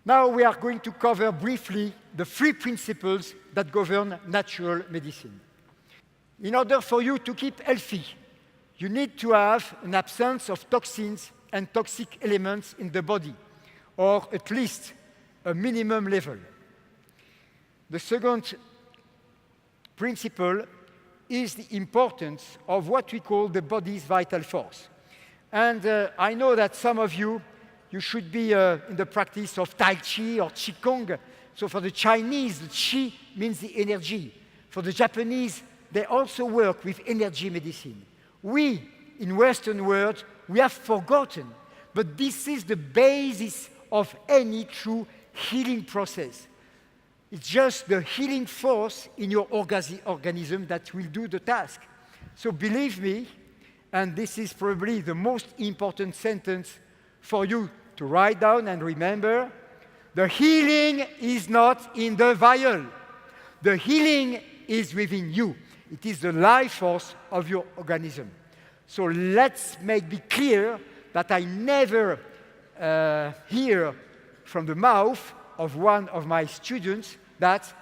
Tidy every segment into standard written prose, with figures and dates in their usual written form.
Now we are going to cover briefly the 3 principles that govern natural medicine. In order for you to keep healthy, you need to have an absence of toxins and toxic elements in the body, or at least a minimum level. The second principle is the importance of what we call the body's vital force. And I know that some of you should be in the practice of Tai Chi or Qigong. So for the Chinese, the Qi means the energy. For the Japanese, they also work with energy medicine. We, in Western world, we have forgotten. But this is the basis of any true healing process. It's just the healing force in your organism that will do the task. So believe me, and this is probably the most important sentence for you to write down and remember, the healing is not in the vial. The healing is within you. It is the life force of your organism. So let's be clear that I never hear from the mouth of one of my students that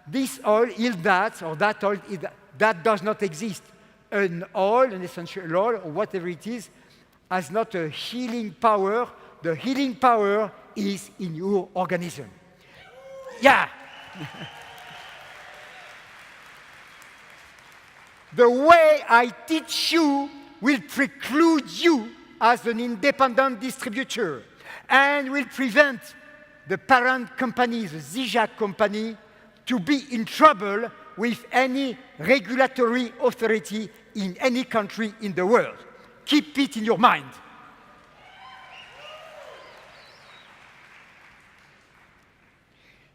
this oil is that, or that oil is that. That does not exist. An oil, an essential oil, or whatever it is, has not a healing power. The healing power is in your organism. Yeah. The way I teach you will preclude you as an independent distributor and will prevent the parent company, the Zizak company, to be in trouble with any regulatory authority in any country in the world. Keep it in your mind.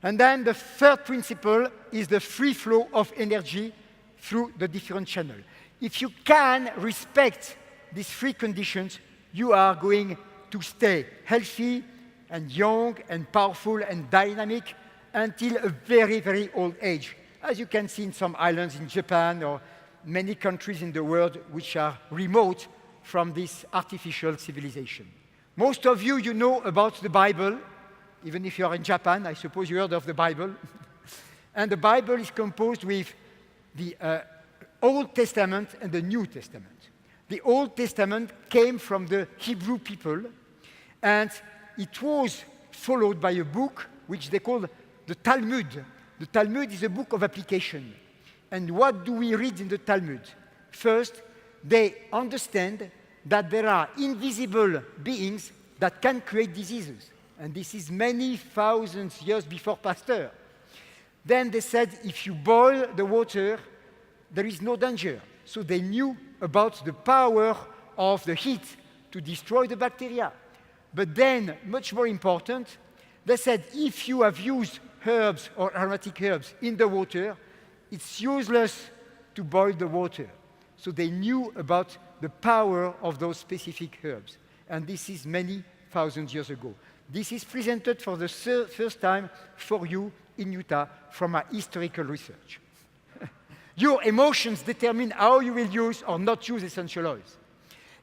And then the third principle is the free flow of energy through the different channels. If you can respect these 3 conditions, you are going to stay healthy and young and powerful and dynamic until a very, very old age. As you can see in some islands in Japan or many countries in the world which are remote from this artificial civilization. Most of you know about the Bible. Even if you are in Japan, I suppose you heard of the Bible. And the Bible is composed with the Old Testament and the New Testament. The Old Testament came from the Hebrew people, and it was followed by a book which they call the Talmud. The Talmud is a book of application. And what do we read in the Talmud? First, they understand that there are invisible beings that can create diseases. And this is many thousands years before Pasteur. Then they said, if you boil the water, there is no danger. So they knew about the power of the heat to destroy the bacteria. But then, much more important, they said, if you have used herbs or aromatic herbs in the water, it's useless to boil the water. So they knew about the power of those specific herbs. And this is many thousands years ago. This is presented for the first time for you in Utah from my historical research. Your emotions determine how you will use or not use essential oils.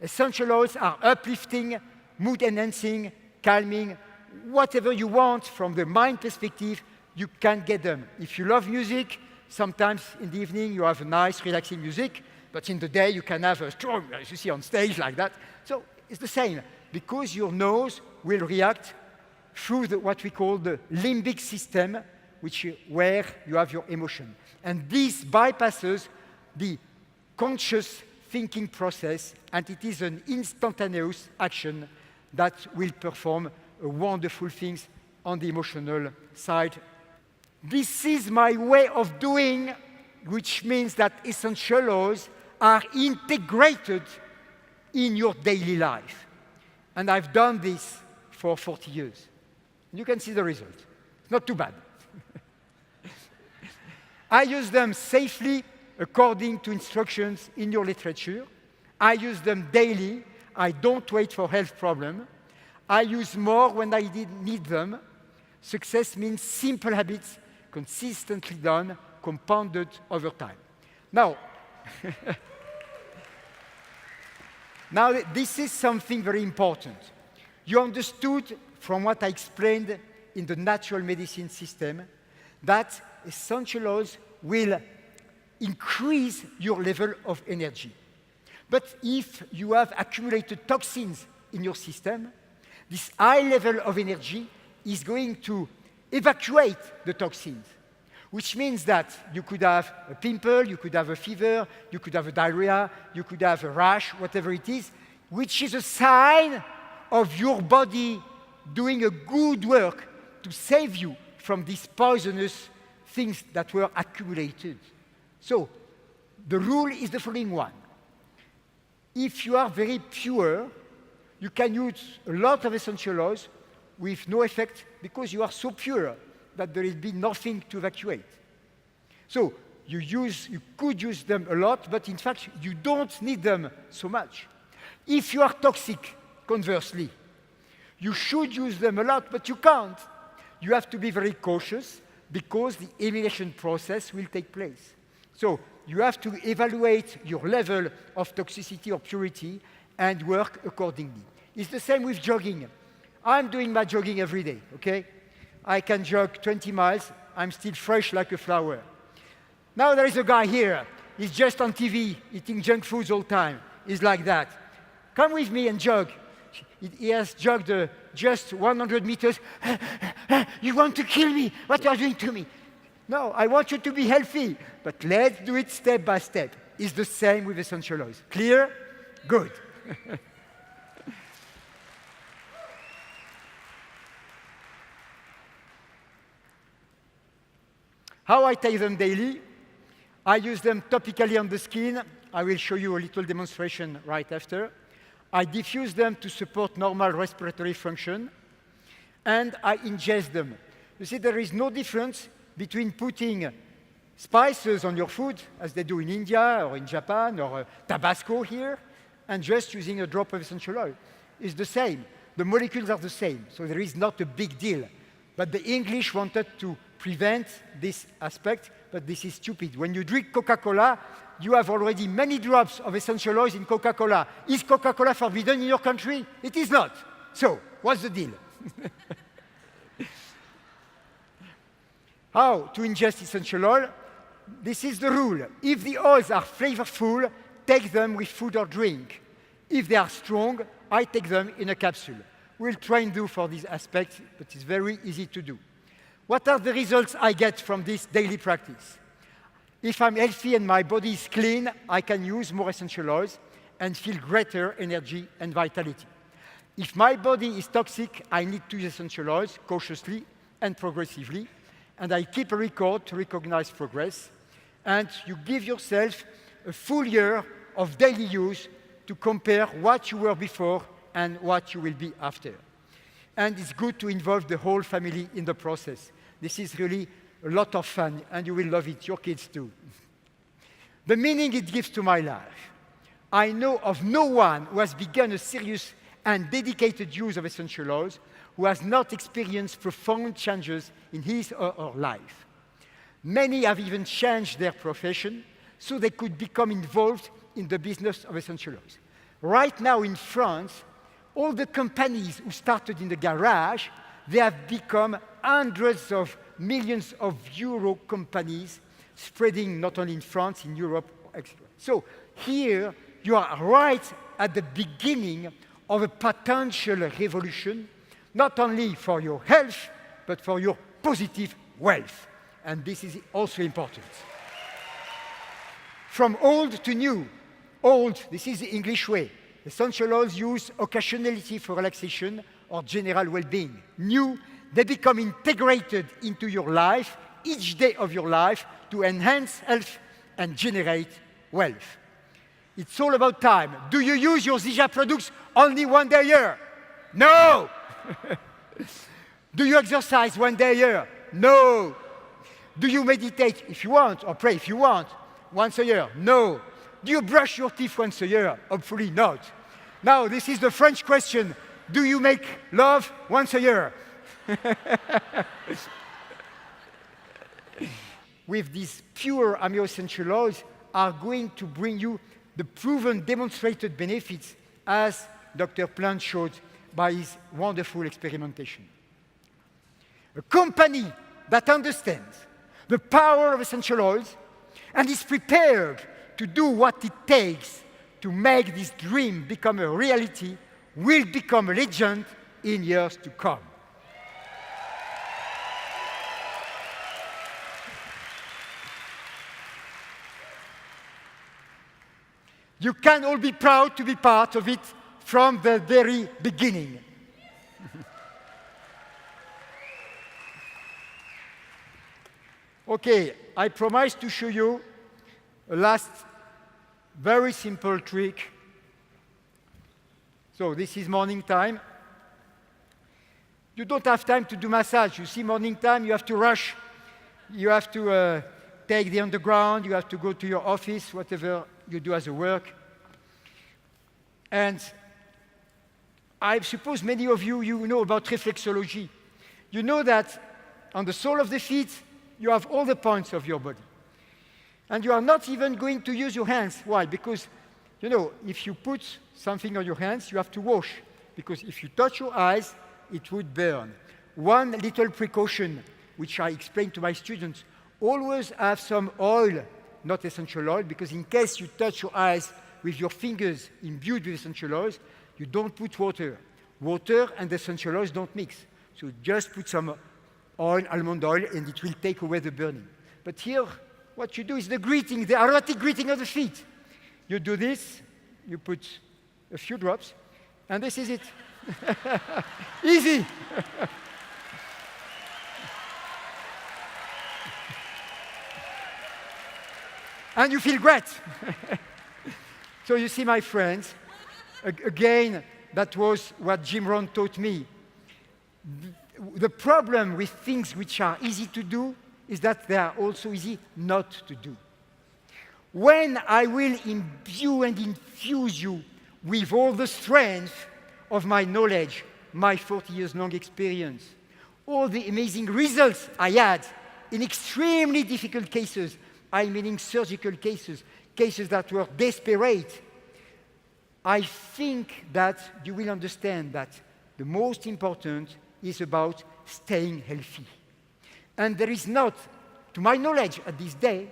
Essential oils are uplifting, mood-enhancing, calming, whatever you want from the mind perspective, you can get them. If you love music, sometimes in the evening you have a nice, relaxing music, but in the day you can have a strong, as you see on stage like that. So it's the same, because your nose will react through what we call the limbic system, where you have your emotion. And this bypasses the conscious thinking process, and it is an instantaneous action that will perform wonderful things on the emotional side. This is my way of doing, which means that essential oils are integrated in your daily life. And I've done this for 40 years. You can see the result. It's not too bad. I use them safely according to instructions in your literature. I use them daily. I don't wait for health problems. I use more when I need them. Success means simple habits, consistently done, compounded over time. Now, this is something very important. You understood from what I explained in the natural medicine system that essential oils will increase your level of energy. But if you have accumulated toxins in your system, this high level of energy is going to evacuate the toxins, which means that you could have a pimple, you could have a fever, you could have a diarrhea, you could have a rash, whatever it is, which is a sign of your body doing a good work to save you from these poisonous things that were accumulated. So, the rule is the following one. If you are very pure, you can use a lot of essential oils with no effect because you are so pure that there will be nothing to evacuate. So, you could use them a lot, but in fact, you don't need them so much. If you are toxic, conversely, you should use them a lot, but you can't. You have to be very cautious because the elimination process will take place. So you have to evaluate your level of toxicity or purity and work accordingly. It's the same with jogging. I'm doing my jogging every day, okay? I can jog 20 miles. I'm still fresh like a flower. Now there is a guy here. He's just on TV, eating junk foods all the time. He's like that. Come with me and jog. He has jogged just 100 meters. You want to kill me? What are you doing to me? No, I want you to be healthy. But let's do it step by step. It's the same with essential oils. Clear? Good. How I take them daily? I use them topically on the skin. I will show you a little demonstration right after. I diffuse them to support normal respiratory function, and I ingest them. You see, there is no difference between putting spices on your food, as they do in India or in Japan, or Tabasco here, and just using a drop of essential oil. It's the same. The molecules are the same, so there is not a big deal. But the English wanted to prevent this aspect, but this is stupid. When you drink Coca-Cola, you have already many drops of essential oils in Coca-Cola. Is Coca-Cola forbidden in your country? It is not. So, what's the deal? How to ingest essential oil? This is the rule. If the oils are flavorful, take them with food or drink. If they are strong, I take them in a capsule. We'll try and do for this aspect, but it's very easy to do. What are the results I get from this daily practice? If I'm healthy and my body is clean, I can use more essential oils and feel greater energy and vitality. If my body is toxic, I need to use essential oils cautiously and progressively, and I keep a record to recognize progress, and you give yourself a full year of daily use to compare what you were before and what you will be after. And it's good to involve the whole family in the process. This is really a lot of fun, and you will love it, your kids too. The meaning it gives to my life. I know of no one who has begun a serious and dedicated use of essential oils who has not experienced profound changes in his or her life. Many have even changed their profession so they could become involved in the business of essential oils. Right now in France, all the companies who started in the garage, they have become hundreds of millions of euro companies spreading not only in France, in Europe, etc. So here you are right at the beginning of a potential revolution, not only for your health, but for your positive wealth. And this is also important. From old to new. Old, this is the English way. Essential oils used occasionally for relaxation or general well-being. New, they become integrated into your life, each day of your life, to enhance health and generate wealth. It's all about time. Do you use your Zija products only one day a year? No! Do you exercise one day a year? No! Do you meditate if you want, or pray if you want, once a year? No! Do you brush your teeth once a year? Hopefully not. Now, this is the French question. Do you make love once a year? With these pure amino essential oils are going to bring you the proven demonstrated benefits as Dr. Plant showed by his wonderful experimentation. A company that understands the power of essential oils and is prepared to do what it takes to make this dream become a reality will become a legend in years to come. You can all be proud to be part of it from the very beginning. Okay, I promise to show you a last very simple trick. So this is morning time. You don't have time to do massage. You see, morning time, you have to rush. You have to take the underground. You have to go to your office, whatever you do as a work. And I suppose many of you, you know about reflexology. You know that on the sole of the feet, you have all the points of your body. And you are not even going to use your hands. Why? Because, you know, if you put something on your hands, you have to wash. Because if you touch your eyes, it would burn. One little precaution, which I explain to my students, always have some oil, not essential oil, because in case you touch your eyes with your fingers imbued with essential oils, you don't put water. Water and essential oils don't mix. So just put some oil, almond oil, and it will take away the burning. But here, what you do is the greeting, the aromatic greeting of the feet. You do this, you put a few drops, and this is it. Easy. And you feel great. So you see, my friends, again, that was what Jim Rohn taught me. The problem with things which are easy to do is that they are also easy not to do. When I will imbue and infuse you with all the strength of my knowledge, my 40 years long experience, all the amazing results I had in extremely difficult cases, I mean surgical cases, cases that were desperate, I think that you will understand that the most important is about staying healthy. And there is not, to my knowledge at this day,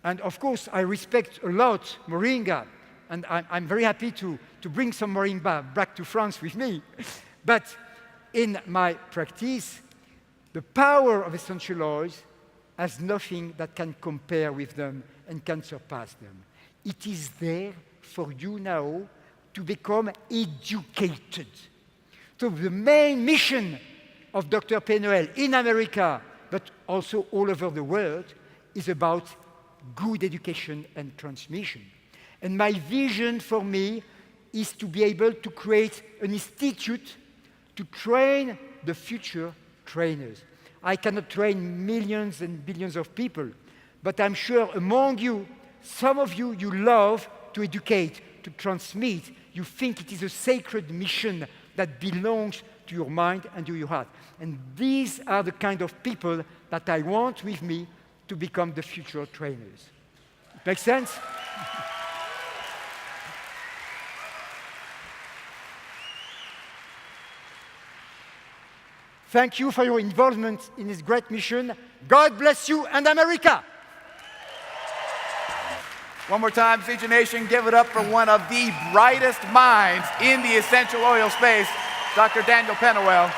and of course I respect a lot Moringa, and I'm very happy to bring some Moringa back to France with me, but in my practice, the power of essential oils has nothing that can compare with them and can surpass them. It is there for you now to become educated. So the main mission of Dr. Penoel in America, but also all over the world, is about good education and transmission. And my vision for me is to be able to create an institute to train the future trainers. I cannot train millions and billions of people, but I'm sure among you, some of you, you love to educate, to transmit. You think it is a sacred mission that belongs to your mind and to your heart. And these are the kind of people that I want with me to become the future trainers. Make sense? Thank you for your involvement in this great mission. God bless you and America. One more time, CJ Nation, give it up for one of the brightest minds in the essential oil space, Dr. Daniel Penoel.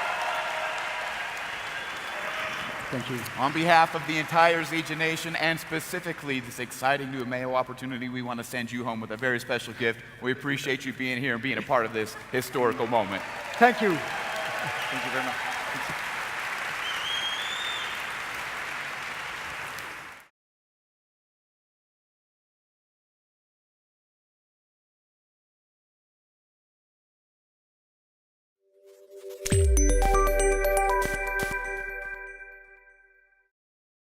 Thank you. On behalf of the entire CJ Nation and specifically this exciting new Mayo opportunity, we want to send you home with a very special gift. We appreciate you being here and being a part of this historical moment. Thank you. Thank you very much.